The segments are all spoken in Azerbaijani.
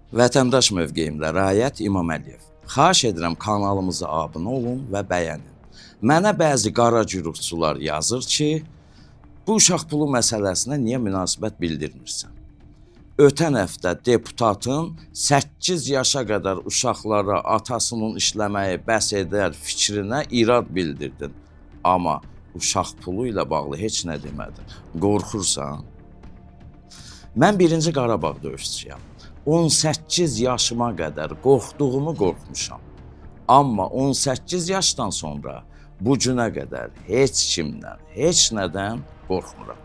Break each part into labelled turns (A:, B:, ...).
A: Vətəndaş mövqeyimdə Rayət İmaməliyev. Xahiş edirəm kanalımıza abunə olun və bəyənin. Mənə bəzi qara güruhçular yazır ki, bu uşaq pulu məsələsinə niyə münasibət bildirmirsən? Ötən həftə deputatın 8 yaşa qədər uşaqlara atasının işləməyi bəs edər fikrinə irad bildirdin. Amma uşaq pulu ilə bağlı heç nə demədin. Qorxursan? Mən 1-ci Qarabağ döyüşçüyəm. 18 yaşıma qədər qorxduğumu qorxmuşam. Amma 18 yaşdan sonra bu günə qədər heç kimdən, heç nədən qorxmuram.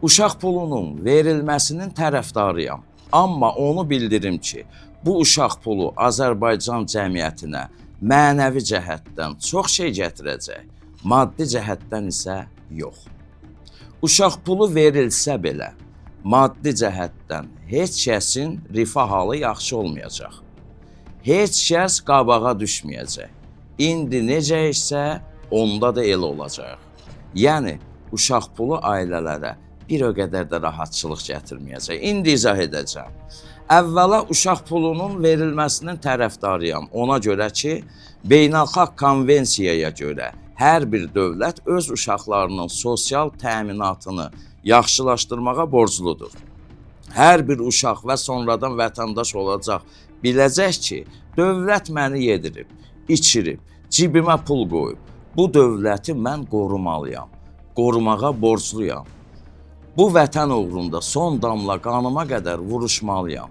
A: Uşaq pulunun verilməsinin tərəfdarıyam. Amma onu bildirim ki, bu uşaq pulu Azərbaycan cəmiyyətinə mənəvi cəhətdən çox şey gətirəcək, maddi cəhətdən isə yox. Uşaq pulu verilsə belə, maddi cəhətdən heç kəsin rifah halı yaxşı olmayacaq. Heç kəs qabağa düşməyəcək. İndi necə isə onda da elə olacaq. Yəni, uşaq pulu ailələrə bir o qədər də rahatçılıq gətirməyəcək. İndi izah edəcəm. Əvvəla uşaq pulunun verilməsinin tərəfdarıyam. Ona görə ki, beynəlxalq konvensiyaya görə hər bir dövlət öz uşaqlarının sosial təminatını yaxşılaşdırmağa borcludur. Hər bir uşaq və sonradan vətəndaş olacaq biləcək ki, dövlət məni yedirib, içirib, cibimə pul qoyub. Bu dövləti mən qorumalıyam, qorumağa borcluyam. Bu vətən uğrunda son damla qanıma qədər vuruşmalıyam.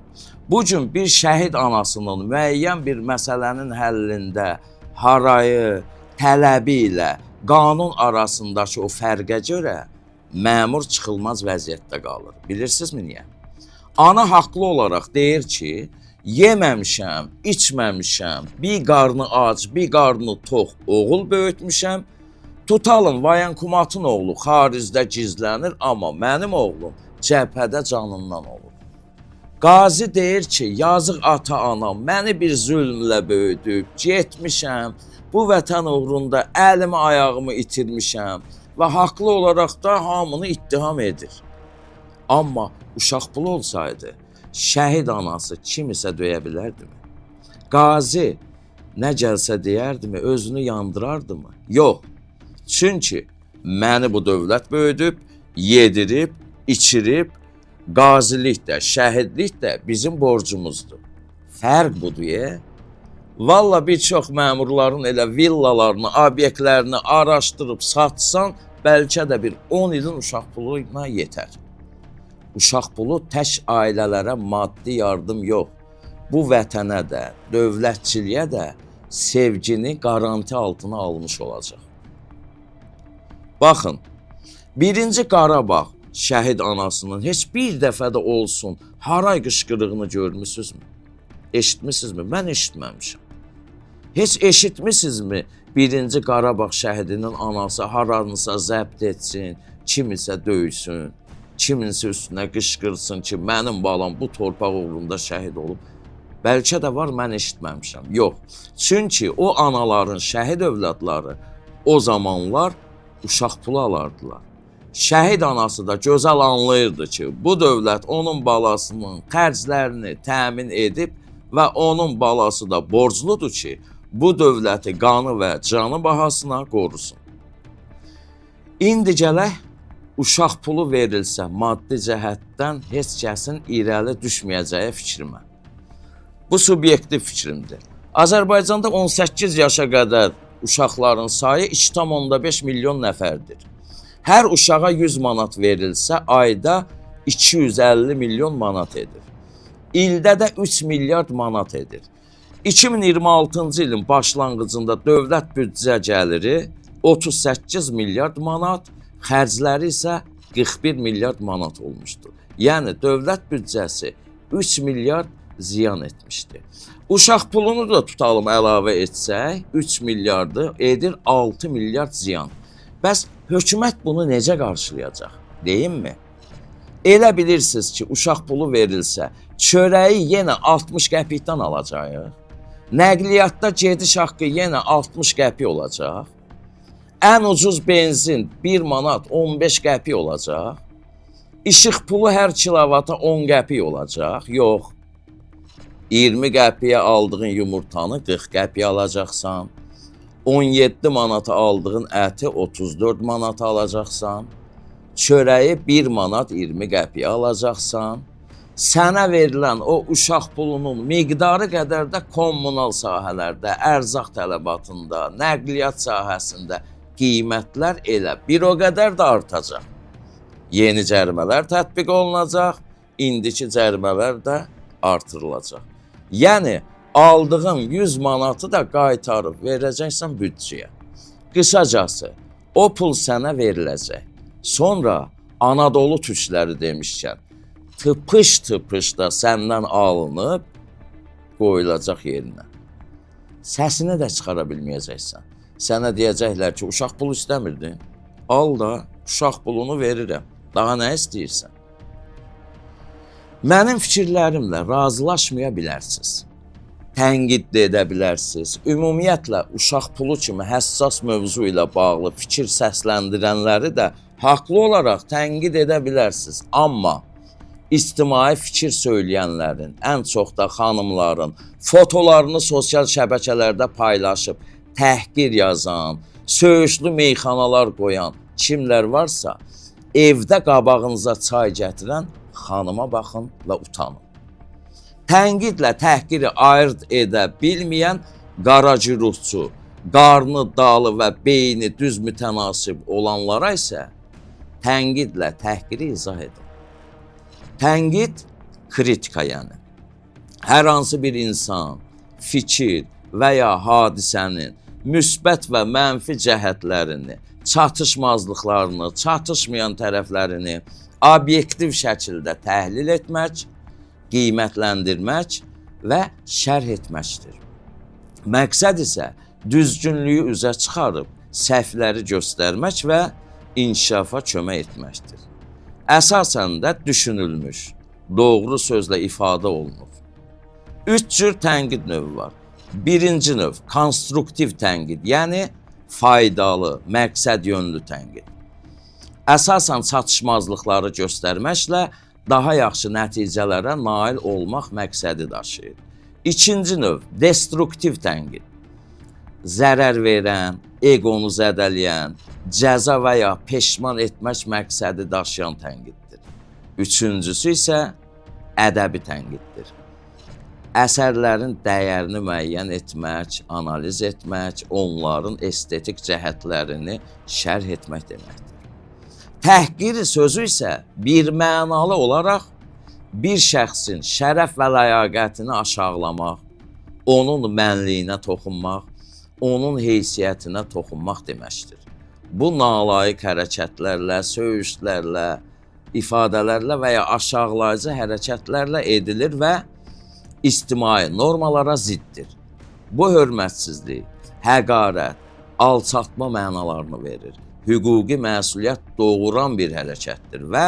A: Bugün bir şəhid anasının müəyyən bir məsələnin həllində harayı, tələbi ilə qanun arasındakı o fərqə görə məmur çıxılmaz vəziyyətdə qalır. Bilirsinizmi niyə? Ana haqlı olaraq deyir ki, yeməmişəm, içməmişəm, bir qarnı ac, bir qarnı tox oğul böyütmüşəm. Tutalım, vayankumatın oğlu xaricdə gizlənir, amma mənim oğlum cəbhədə canından olur. Qazi deyir ki, yazıq ata-anam məni bir zülmlə böyüdüb, getmişəm, bu vətən uğrunda əlimi, ayağımı itirmişəm və haqlı olaraq da hamını ittiham edir. Amma uşaq pulu olsaydı, şəhid anası kimisə döyə bilərdimi? Qazi nə gəlsə deyərdimi, özünü yandırardımı? Yox. Çünki məni bu dövlət böyüdüb, yedirib, içirib, qazilik də, şəhidlik də bizim borcumuzdur. Fərq budur. Valla bir çox məmurların elə villalarını, obyektlərini araşdırıb satsan, bəlkə də bir 10 ilin uşaq puluna yetər. Uşaq pulu tək ailələrə maddi yardım yox, bu vətənə də, dövlətçiliyə də sevgini qaranti altına almış olacaq. Baxın, 1-ci Qarabağ şəhid anasının heç bir dəfə də olsun haray qışqırığını görmüsünüzmü? Eşitmisinizmi? Mən eşitməmişəm. Heç eşitmisinizmi 1-ci Qarabağ şəhidinin anası haranısa zəbt etsin, kimisə döysün, kiminsə üstünə qışqırsın ki, mənim balam bu torpaq uğrunda şəhid olub? Bəlkə də var, mən eşitməmişəm. Yox, çünki o anaların şəhid övladları o zamanlar uşaq pulu alardılar. Şəhid anası da gözəl anlayırdı ki, bu dövlət onun balasının xərclərini təmin edib və onun balası da borcludur ki, bu dövləti qanı və canı bahasına qorusun. İndi gələk, uşaq pulu verilsə maddi cəhətdən heç kəsin irəli düşməyəcəyi fikrimə. Bu subyektiv fikrimdir. Azərbaycanda 18 yaşa qədər uşaqların sayı 2,5 milyon nəfərdir. Hər uşağa 100 manat verilsə, ayda 250 milyon manat edir. İldə də 3 milyard manat edir. 2026-cı ilin başlanğıcında dövlət büdcə gəliri 38 milyard manat, xərcləri isə 41 milyard manat olmuşdur. Yəni, dövlət büdcəsi 3 milyard ziyan etmişdir. Uşaq pulunu da tutalım əlavə etsək, 3 milyardı edir 6 milyard ziyan. Bəs hökumət bunu necə qarşılayacaq, deyimmi? Elə bilirsiniz ki, uşaq pulu verilsə, çörəyi yenə 60 qəpikdən alacaq. Nəqliyyatda gediş haqqı yenə 60 qəpik olacaq. Ən ucuz benzin 1 manat 15 qəpik olacaq. İşıq pulu hər kilovata 10 qəpik olacaq. Yox. 20 qəpiyə aldığın yumurtanı 40 qəpiyə alacaqsan. 17 manata aldığın əti 34 manata alacaqsan. Çörəyi 1 manat 20 qəpiyə alacaqsan. Sənə verilən o uşaq pulunun miqdarı qədər də kommunal sahələrdə, ərzaq tələbatında, nəqliyyat sahəsində qiymətlər elə bir o qədər də artacaq. Yeni cərimələr tətbiq olunacaq, indiki cərimələr də artırılacaq. Yəni, aldığın 100 manatı da qaytarıb verəcəksən büdcəyə. Qısacası, o pul sənə veriləcək. Sonra Anadolu türkləri demişkən, tıpış-tıpış da səndən alınıb qoyulacaq yerinə. Səsini də çıxara bilməyəcəksən. Sənə deyəcəklər ki, uşaq pulu istəmirdin. Al da, uşaq pulunu verirəm. Daha nə istəyirsən? Mənim fikirlərimlə razılaşmaya bilərsiniz. Tənqid də edə bilərsiniz. Ümumiyyətlə, uşaq pulu kimi həssas mövzu ilə bağlı fikir səsləndirənləri də haqlı olaraq tənqid edə bilərsiniz. Amma ictimai fikir söyləyənlərin, ən çox da xanımların fotolarını sosial şəbəkələrdə paylaşıb, təhqir yazan, söyüşlü meyxanalar qoyan kimlər varsa, evdə qabağınıza çay gətirən xanıma baxın və utanın. Tənqidlə təhqiri ayırt edə bilməyən qaracüruhçu, qarnı dalı və beyni düz mütənasib olanlara isə tənqidlə təhqiri izah edin. Tənqid kritika yəni. Hər hansı bir insan, fikir və ya hadisənin müsbət və mənfi cəhətlərini, çatışmazlıqlarını, çatışmayan tərəflərini obyektiv şəkildə təhlil etmək, qiymətləndirmək və şərh etməkdir. Məqsəd isə düzgünlüyü üzə çıxarıb, səhvləri göstərmək və inkişafa kömək etməkdir. Əsasən də düşünülmüş, doğru sözlə ifadə olunur. 3 cür tənqid növü var. Birinci növ konstruktiv tənqid, yəni faydalı, məqsəd yönlü tənqid. Əsasən çatışmazlıqları göstərməklə daha yaxşı nəticələrə nail olmaq məqsədi daşıyır. İkinci növ destruktiv tənqid. Zərər verən, egonu zədələyən, cəza və ya peşman etmək məqsədi daşıyan tənqiddir. Üçüncüsü isə ədəbi tənqiddir. Əsərlərin dəyərini müəyyən etmək, analiz etmək, onların estetik cəhətlərini şərh etmək deməkdir. Təhqir sözü isə bir mənalı olaraq bir şəxsin şərəf və ləyaqətini aşağılamaq, onun mənliyinə toxunmaq, onun heysiyyətinə toxunmaq deməkdir. Bu nalayiq hərəkətlərlə, söyüşlərlə, ifadələrlə və ya aşağılayıcı hərəkətlərlə edilir və ictimai normalara ziddir. Bu hörmətsizlik, həqarət, alçaltma mənalarını verir. Hüquqi məsuliyyət doğuran bir hərəkətdir və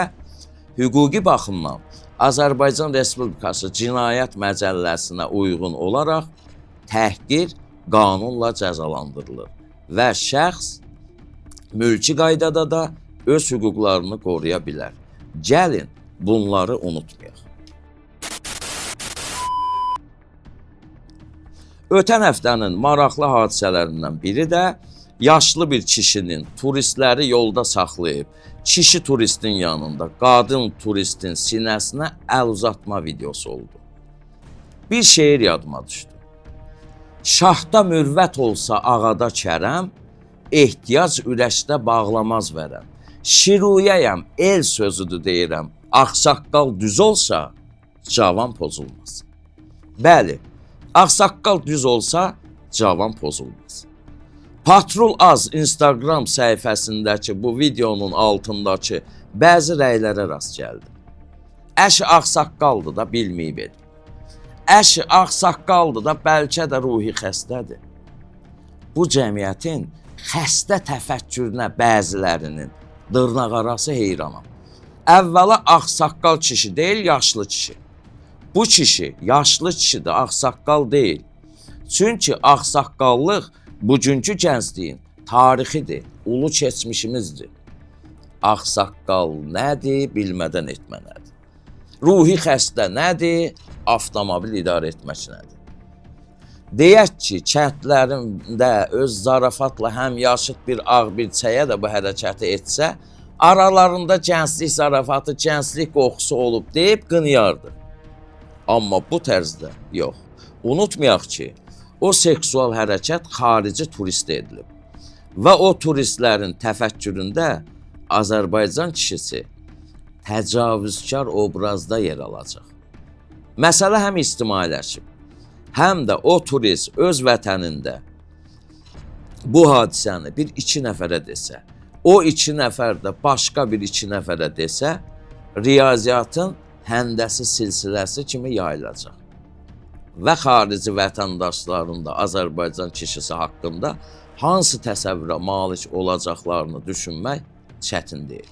A: hüquqi baxımdan Azərbaycan Respublikası Cinayət Məcəlləsinə uyğun olaraq təhqir qanunla cəzalandırılır və şəxs mülki qaydada da öz hüquqlarını qoruya bilər. Gəlin bunları unutmayaq. Ötən həftənin maraqlı hadisələrindən biri də yaşlı bir kişinin turistləri yolda saxlayıb, kişi turistin yanında qadın turistin sinəsinə əl uzatma videosu oldu. Bir şeir yadıma düşdü. Şahda mürvət olsa ağada kərəm, ehtiyac ürəkdə bağlamaz vərəm. Şiruyəyəm, el sözüdür deyirəm, ağsaqqal düz olsa, cavan pozulmaz. Bəli, ağsaqqal düz olsa, cavan pozulmaz. Patrul Az Instagram səhifəsindəki bu videonun altındakı bəzi rəylərə rast gəldi. Əşi ağsaqqaldır da bilməyib edir. Əşi ağsaqqaldır da bəlkə də ruhi xəstədir. Bu cəmiyyətin xəstə təfəkkürünə bəzilərinin dırnaqarası heyranam. Əvvəla ağsaqqal kişi deyil, yaşlı kişi. Bu kişi yaşlı kişidir, ağsaqqal deyil. Çünki ağsaqqallıq bugünkü gəncliyin tarixidir, ulu keçmişimizdir. Ağsaqqal nədir, bilmədən etmə nədir. Ruhi xəstə nədir, avtomobil idarə etmək nədir? Deyək ki, kəndlərində öz zarafatla həmyaşıd bir ağbirçəyə də bu hərəkəti etsə, aralarında gənclik zarafatı, gənclik qoxusu olub deyib qınıyardı. Amma bu tərzdə yox. Unutmayaq ki, o seksual hərəkət xarici turist edilib. Və o turistlərin təfəkküründə Azərbaycan kişisi təcavüzkar obrazda yer alacaq. Məsələ həm ictimailəşib, həm də o turist öz vətənində bu hadisəni bir iki nəfərə desə, o iki nəfər də başqa bir iki nəfərə desə, riyaziyyatın həndəsi silsiləsi kimi yayılacaq. Və xarici vətəndaşların da Azərbaycan kişisi haqqında hansı təsəvvürə malik olacaqlarını düşünmək çətin deyil.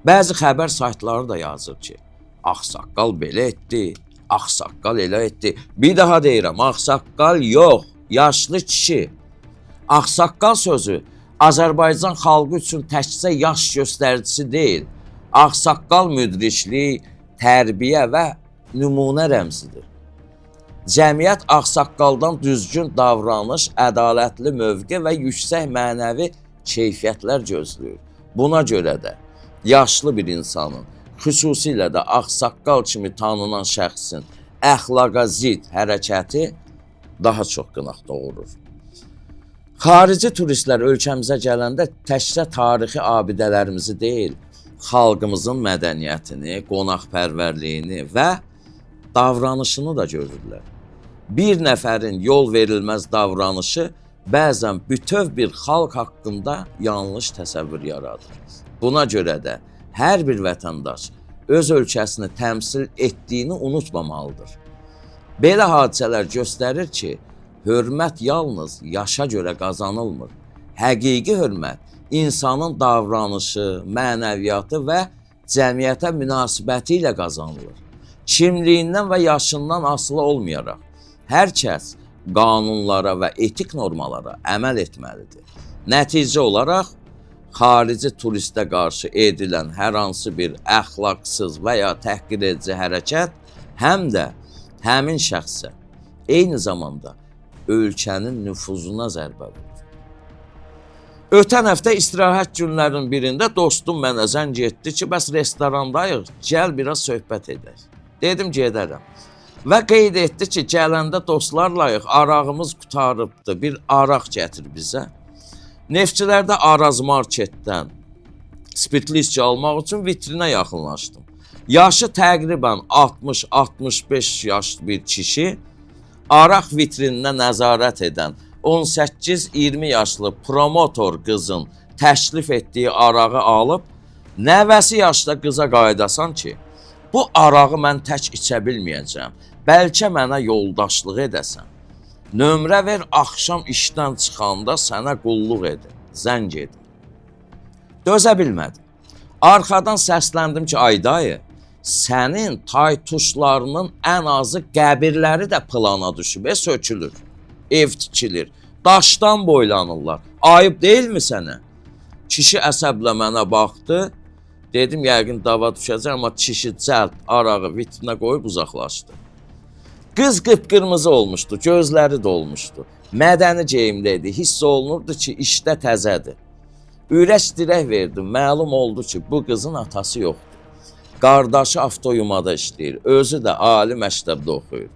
A: Bəzi xəbər saytları da yazır ki, ağsaqqal belə etdi, ağsaqqal elə etdi. Bir daha deyirəm, ağsaqqal yox, yaşlı kişi. Ağsaqqal sözü Azərbaycan xalqı üçün təkcə yaş göstəricisi deyil, ağsaqqal müdriklik, tərbiyə və nümunə rəmzidir. Cəmiyyət ağsaqqaldan düzgün davranış, ədalətli mövqe və yüksək mənəvi keyfiyyətlər gözləyir. Buna görə də yaşlı bir insanın, xüsusilə də ağsaqqal kimi tanınan şəxsin əxlaqa zidd hərəkəti daha çox qınaq doğurur. Xarici turistlər ölkəmizə gələndə təkcə tarixi abidələrimizi deyil, xalqımızın mədəniyyətini, qonaqpərvərliyini və davranışını da görürlər. Bir nəfərin yol verilməz davranışı bəzən bütöv bir xalq haqqında yanlış təsəvvür yaradır. Buna görə də hər bir vətəndaş öz ölkəsini təmsil etdiyini unutmamalıdır. Belə hadisələr göstərir ki, hörmət yalnız yaşa görə qazanılmır. Həqiqi hörmət insanın davranışı, mənəviyyatı və cəmiyyətə münasibəti ilə qazanılır. Kimliyindən və yaşından asılı olmayaraq, hər kəs qanunlara və etik normalara əməl etməlidir. Nəticə olaraq, xarici turistə qarşı edilən hər hansı bir əxlaqsız və ya təhqir edici hərəkət həm də həmin şəxsə, eyni zamanda ölkənin nüfuzuna zərbə vurur. Ötən həftə istirahət günlərinin birində dostum mənə zəng etdi ki, bəs restorandayıq, gəl biraz söhbət edək. Dedim, gedərəm. Və qeyd etdi ki, gələndə dostlarlayıq, arağımız qutarıbdı, bir araq gətir bizə. Neftçilərdə Araz marketdən spirtli içki almaq üçün vitrinə yaxınlaşdım. Yaşı təqribən 60-65 yaşlı bir kişi, araq vitrininə nəzarət edən 18-20 yaşlı promotor qızın təklif etdiyi arağı alıb, nəvəsi yaşda qıza qaydasan ki, bu arağı mən tək içə bilməyəcəm, bəlkə mənə yoldaşlıq edəsən. Nömrə ver, axşam işdən çıxanda sənə qulluq edin, zəng edin. Dözə bilmədim. Arxadan səsləndim ki, ay dayı, sənin taytuşlarının ən azı qəbirləri də plana düşüb, sökülür, ev tikilir, daşdan boylanırlar. Ayıb deyilmi sənə? Kişi əsəblə mənə baxdı, dedim, yəqin dava düşəcək, amma kişi cəld arağı vitrinə qoyub uzaqlaşdı. Qız qıpqırmızı olmuşdu, gözləri dolmuşdu. Mədəni geyimli idi, hiss olunurdu ki, işdə təzədir. Ürək dirək verdim, məlum oldu ki, bu qızın atası yoxdur. Qardaşı avtoyumada işləyir, özü də ali məktəbdə oxuyur.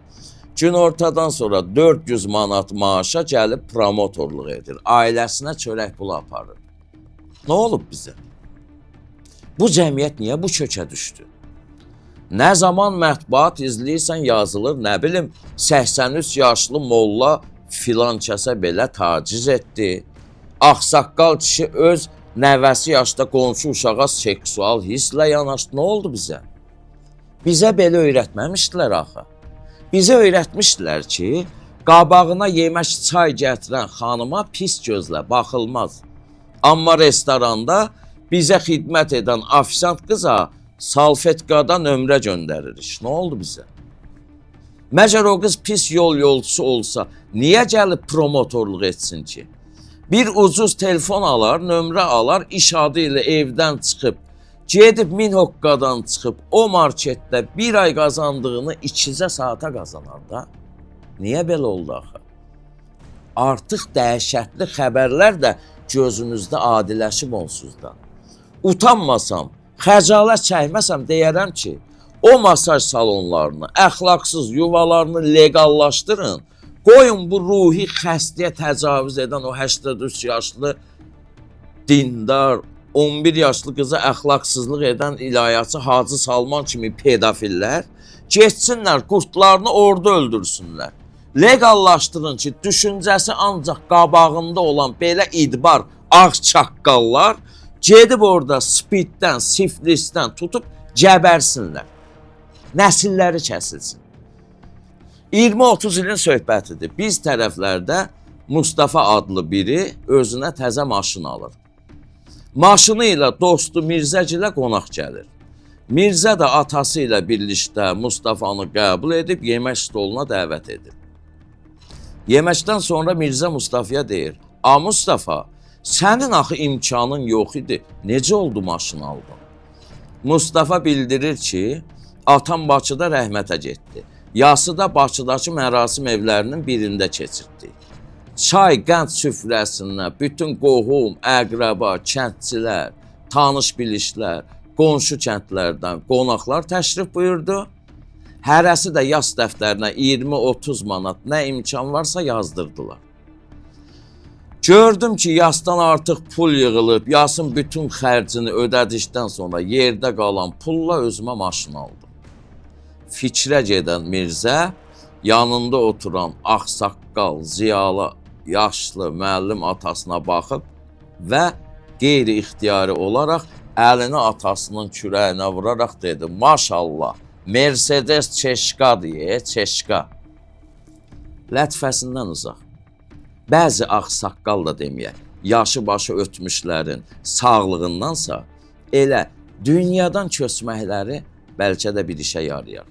A: Gün ortadan sonra 400 manat maaşa gəlib promotorluq edir, ailəsinə çörək pulu aparır. Nə olub bizə? Bu cəmiyyət niyə bu kökə düşdü? Nə zaman mətbuat izləyirsən yazılır, nə bilim, 83 yaşlı molla filan kəsə belə taciz etdi. Ağsaqqal kişi öz nəvəsi yaşda qonşu uşağa seksual hisslə yanaşdı. Nə oldu bizə? Bizə belə öyrətməmişdilər axı. Bizə öyrətmişdilər ki, qabağına yemək çay gətirən xanıma pis gözlə baxılmaz. Amma restoranda bizə xidmət edən ofisiant qıza salfetkada nömrə göndəririk. Nə oldu bizə? Məgər o qız pis yolçusu olsa, niyə gəlib promotorluq etsin ki? Bir ucuz telefon alar, nömrə alar, iş adı ilə evdən çıxıb Gedib 1000 hoqqadan çıxıb o marketdə bir ay qazandığını 2 saata qazananda, niyə belə oldu axı? Artıq dəhşətli xəbərlər də gözünüzdə adiləşib onsuz da. Utanmasam, xəcalət çəkməsəm deyərəm ki, o masaj salonlarını, əxlaqsız yuvalarını legallaşdırın, qoyun bu ruhi xəstəyə təcavüz edən o 83 yaşlı dindar, 11 yaşlı qıza əxlaqsızlıq edən ilahiyyatçı Hacı Salman kimi pedofillər getsinlər, qurtlarını orada öldürsünlər. Legallaşdırın ki, düşüncəsi ancaq qabağında olan belə idbar ağ çaqqallar gedib orada spiddən, siflisdən tutub gəbərsinlər. Nəsilləri kəsilsin. 20-30 ilin söhbətidir. Biz tərəflərdə Mustafa adlı biri özünə təzə maşın alır. Maşını ilə dostu Mirzəgilə qonaq gəlir. Mirzə də atası ilə birlikdə Mustafanı qəbul edib yemək stoluna dəvət edir. Yeməkdən sonra Mirzə Mustafaya deyir: "A Mustafa, sənin axı imkanın yox idi. Necə oldu maşın aldın?" Mustafa bildirir ki, atam Bakıda rəhmətə getdi. Yası da Bakıdakı mərasim evlərinin birində keçirdi. Çay, qənd süfrəsinə bütün qohum, əqrəba, kəndçilər, tanış-bilişlər, qonşu kəndlərdən qonaqlar təşrif buyurdu. Hərəsi də yas dəftərinə 20-30 manat nə imkan varsa yazdırdılar. Gördüm ki, yasdan artıq pul yığılıb, yasın bütün xərcini ödədikdən sonra yerdə qalan pulla özümə maşın aldım. Fikrə gedən Mirzə yanında oturan ağsaqqal, ziyalı, yaşlı müəllim atasına baxıb və qeyri-ixtiyari olaraq əlini atasının kürəyinə vuraraq dedi: "Maşallah, Mercedes çeşkadır, çeşka." Lətifəsindən uzaq. Bəzi ağsaqqal da deməyək, yaşı başı ötmüşlərin sağlığındansa elə dünyadan köçməkləri bəlkə də bir işə yarayar.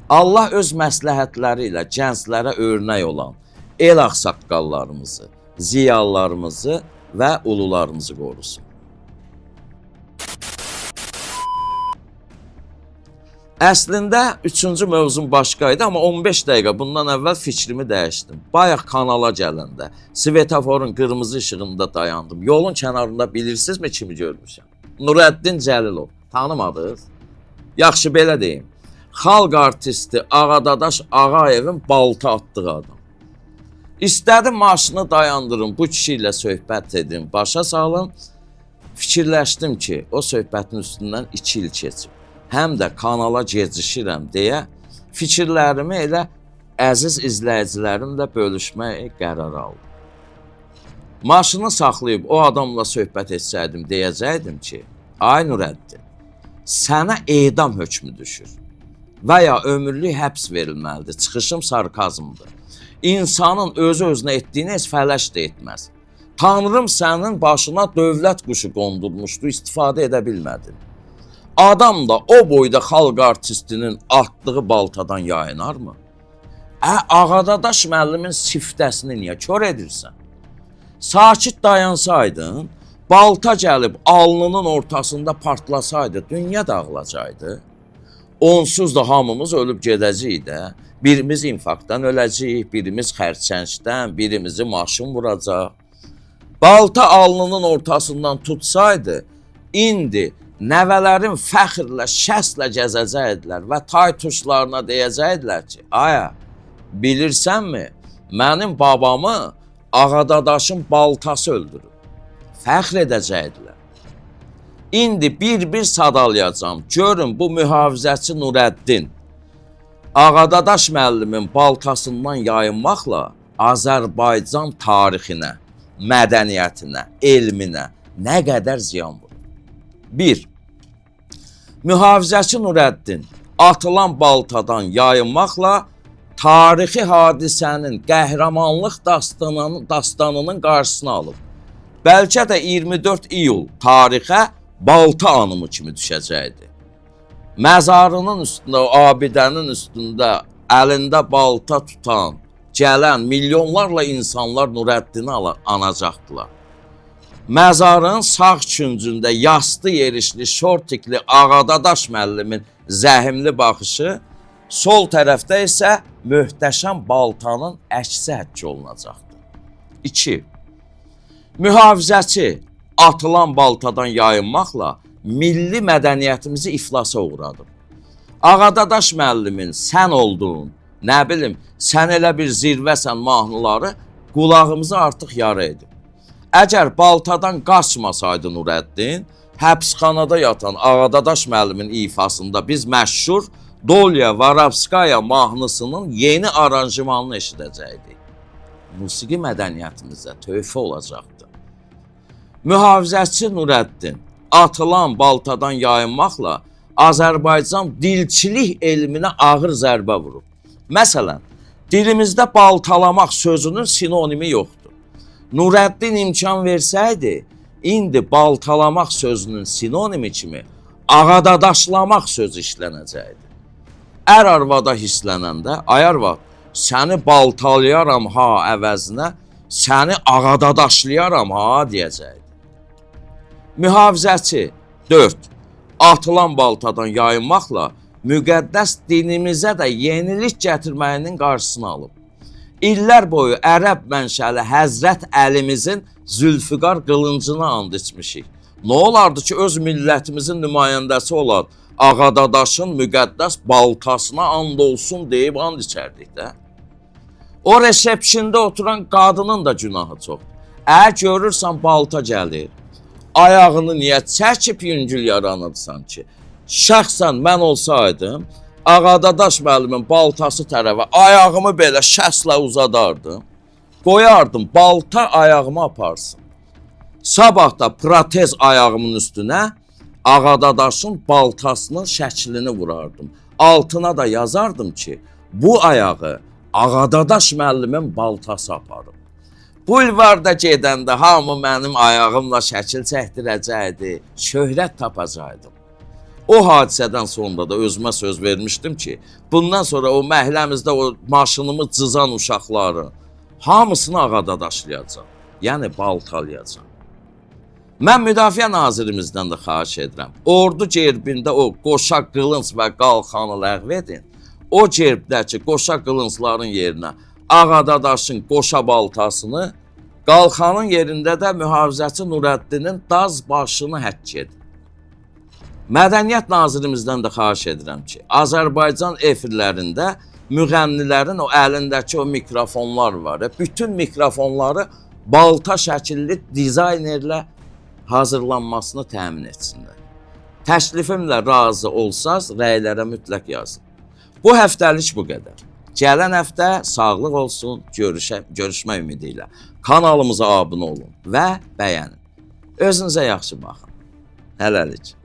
A: Allah öz məsləhətləri ilə gənclərə örnək olan el ağsaqqallarımızı, ziyalılarımızı və ulularımızı qorusun. Əslində 3-cü mövzum başqa idi, amma 15 dəqiqə bundan əvvəl fikrimi dəyişdim. Bayaq kanala gələndə svetoforun qırmızı işığında dayandım. Yolun kənarında bilirsinizmi kimi görmüşəm? Nurəddin Cəlilov. Tanımadınız? Yaxşı belə deyim. Xalq artisti Ağadadaş Ağayevin balta atdığı adam. İstədim maşını dayandırım, bu kişi ilə söhbət edim, başa salım. Fikirləşdim ki, o söhbətin üstündən 2 il keçib. Həm də kanala gecişirəm deyə fikirlərimi elə əziz izləyicilərimlə bölüşməyə qərar aldım. Maşını saxlayıb o adamla söhbət etsəydim deyəcəkdim ki, ay Nurəddin, sənə edam hökmü düşür və ya ömürlük həbs verilməlidir. Çıxışım sarkazmdır. İnsanın özü-özünə etdiyini heç fələş də etməz. Tanrım sənin başına dövlət quşu qondurmuşdu, istifadə edə bilmədin. Adam da o boyda xalq artistinin atdığı baltadan yayınarmı? Ağadadaş müəllimin siftəsini niyə kör edirsən? Sakit dayansaydın, balta gəlib alnının ortasında partlasaydı, dünya dağılacaqdı. Onsuz da hamımız ölüb gedəcəyik də. Birimiz infarktdan öləcəyik, birimiz xərçəngdən, birimizi maşın vuracaq. Balta alnının ortasından tutsaydı, indi nəvələrin fəxrlə, şəslə gəzəcəkdilər və tay tuşlarına deyəcəkdilər ki, aya, bilirsənmi, mənim babamı Ağadadaşın baltası öldürüb. Fəxr edəcəkdilər. İndi bir-bir sadalayacağım. Görün bu mühafizəçi Nurəddin Ağadadaş müəllimin baltasından yayınmaqla Azərbaycan tarixinə, mədəniyyətinə, elminə nə qədər ziyan vurur. 1. Mühafizəçi Nurəddin atılan baltadan yayınmaqla tarixi hadisənin qəhrəmanlıq dastanının qarşısını alıb. Bəlkə də 24 iyul tarixə balta anımı kimi düşəcəkdi. Məzarının üstündə, abidənin üstündə əlində balta tutan, gələn milyonlarla insanlar Nurəddini anacaqdılar. Məzarın sağ küncündə yastı yerişli, şortikli Ağadadaş müəllimin zəhimli baxışı, sol tərəfdə isə möhtəşəm baltanın əksi həkk olunacaqdır. 2. Mühafizəçi atılan baltadan yayınmaqla milli mədəniyyətimizi iflasa uğradı. Ağadadaş müəllimin sən olduğun, nə bilim, sən elə bir zirvəsən mahnıları qulağımızı artıq yara edib. Əgər baltadan qaçmasaydı Nurəddin, həbsxanada yatan Ağadadaş müəllimin ifasında biz məşhur Dolya Varavskaya mahnısının yeni aranjmanını eşidəcəkdik. Musiqi mədəniyyətimizə töhfə olacaqdı. Mühafizəçi Nurəddin atılan baltadan yayınmaqla Azərbaycan dilçilik elminə ağır zərbə vurub. Məsələn, dilimizdə baltalamaq sözünün sinonimi yoxdur. Nurəddin imkan versəydi, indi baltalamaq sözünün sinonimi kimi ağadadaşlamaq sözü işlənəcəkdi. Ər arvada hislənəndə, ay arvad, səni baltalayaram ha əvəzinə, səni ağadadaşlayaram ha deyəcəkdi. Mühafizəçi 4. Atılan baltadan yayınmaqla müqəddəs dinimizə də yenilik gətirməyinin qarşısını alıb. İllər boyu ərəb mənşəli Həzrət Əlimizin Zülfüqar qılıncına and içmişik. Nə olardı ki, öz millətimizin nümayəndəsi olan Ağadadaşın müqəddəs baltasına and olsun deyib and içərdik də. O resepsiyində oturan qadının da günahı çoxdur. Görürsən balta gəlir, ayağını niyə çəkib yüngül yaranırsan ki? Şəxsən mən olsaydım, Ağadadaş müəllimin baltası tərəfə ayağımı belə şəslə uzadardım, qoyardım balta ayağımı aparsın. Sabah da protez ayağımın üstünə Ağadadaşın baltasının şəklini vurardım. Altına da yazardım ki, bu ayağı Ağadadaş müəllimin baltası aparıb. Bulvarda gedəndə hamı mənim ayağımla şəkil çəkdirəcəkdi, şöhrət tapacaqdım. O hadisədən sonra da özümə söz vermişdim ki, bundan sonra o məhəlləmizdə o maşınımı cızan uşaqları hamısını Ağadadaşlayacaq, yəni baltalayacaq. Mən Müdafiə Nazirimizdən də xahiş edirəm, ordu gerbində o qoşa qılınc və qalxanı ləğv edin, o gerbdəki qoşa qılıncların yerinə Ağadadaşın qoşa baltasını, qalxanın yerində də mühafizəçi Nurəddinin daz başını həkk edin. Mədəniyyət Nazirimizdən də xahiş edirəm ki, Azərbaycan efirlərində müğənnilərin o əlindəki o mikrofonlar var, bütün mikrofonları balta şəkilli dizaynerlə hazırlanmasını təmin etsinlər. Təklifimlə razı olsaz, rəylərə mütləq yazın. Bu həftəlik bu qədər. Gələn həftə sağlıq olsun, görüşmək ümidi ilə. Kanalımıza abunə olun və bəyənin. Özünüzə yaxşı baxın. Hələlik.